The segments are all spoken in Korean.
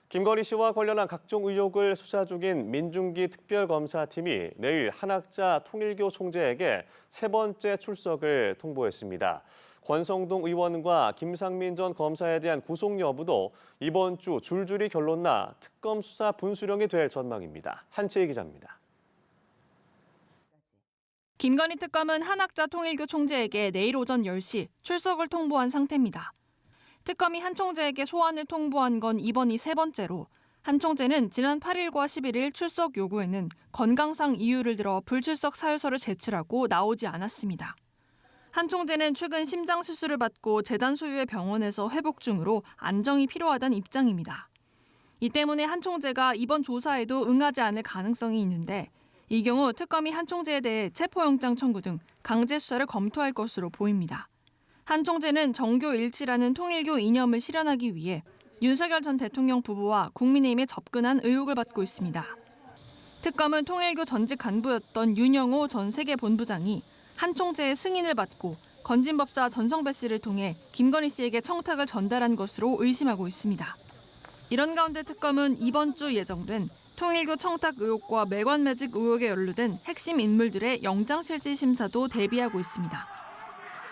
김건희 씨와 관련한 각종 의혹을 수사 중인 민중기 특별검사팀이 내일 한학자 통일교 총재에게 세 번째 출석을 통보했습니다. 권성동 의원과 김상민 전 검사에 대한 구속 여부도 이번 주 줄줄이 결론나 특검 수사 분수령이 될 전망입니다. 한채희 기자입니다. 김건희 특검은 한학자 통일교 총재에게 내일 오전 10시 출석을 통보한 상태입니다. 특검이 한 총재에게 소환을 통보한 건 이번이 세 번째로 한 총재는 지난 8일과 11일 출석 요구에는 건강상 이유를 들어 불출석 사유서를 제출하고 나오지 않았습니다. 한 총재는 최근 심장 수술을 받고 재단 소유의 병원에서 회복 중으로 안정이 필요하다는 입장입니다. 이 때문에 한 총재가 이번 조사에도 응하지 않을 가능성이 있는데 이 경우 특검이 한 총재에 대해 체포영장 청구 등 강제 수사를 검토할 것으로 보입니다. 한 총재는 정교일치라는 통일교 이념을 실현하기 위해 윤석열 전 대통령 부부와 국민의힘에 접근한 의혹을 받고 있습니다. 특검은 통일교 전직 간부였던 윤영호 전 세계본부장이 한 총재의 승인을 받고 건진법사 전성배 씨를 통해 김건희 씨에게 청탁을 전달한 것으로 의심하고 있습니다. 이런 가운데 특검은 이번 주 예정된 통일교 청탁 의혹과 매관매직 의혹에 연루된 핵심 인물들의 영장실질 심사도 대비하고 있습니다.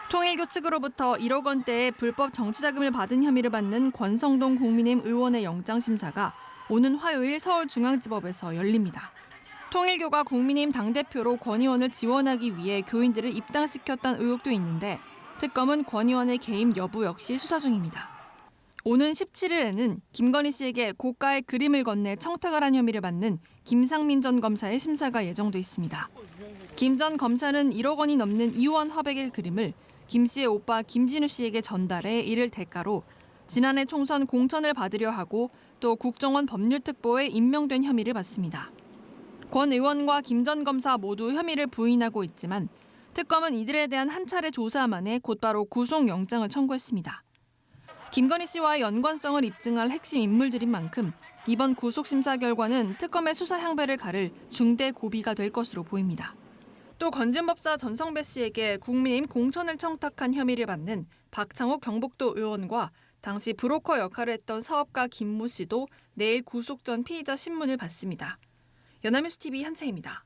통일교 측으로부터 1억 원대의 불법 정치자금을 받은 혐의를 받는 권성동 국민의힘 의원의 영장심사가 오는 화요일 서울중앙지법에서 열립니다. 통일교가 국민의힘 당대표로 권 의원을 지원하기 위해 교인들을 입당시켰다는 의혹도 있는데 특검은 권 의원의 개입 여부 역시 수사 중입니다. 오는 17일에는 김건희 씨에게 고가의 그림을 건네 청탁을 한 혐의를 받는 김상민 전 검사의 심사가 예정돼 있습니다. 김 전 검사는 1억 원이 넘는 이호환 화백의 그림을 김 씨의 오빠 김진우 씨에게 전달해 이를 대가로 지난해 총선 공천을 받으려 하고 또 국정원 법률특보에 임명된 혐의를 받습니다. 권 의원과 김 전 검사 모두 혐의를 부인하고 있지만 특검은 이들에 대한 한 차례 조사 만에 곧바로 구속영장을 청구했습니다. 김건희 씨와의 연관성을 입증할 핵심 인물들인 만큼 이번 구속심사 결과는 특검의 수사 향배를 가를 중대 고비가 될 것으로 보입니다. 또 건진법사 전성배 씨에게 국민의힘 공천을 청탁한 혐의를 받는 박창욱 경북도 의원과 당시 브로커 역할을 했던 사업가 김모 씨도 내일 구속 전 피의자 신문을 받습니다. 연합뉴스TV 한채입니다.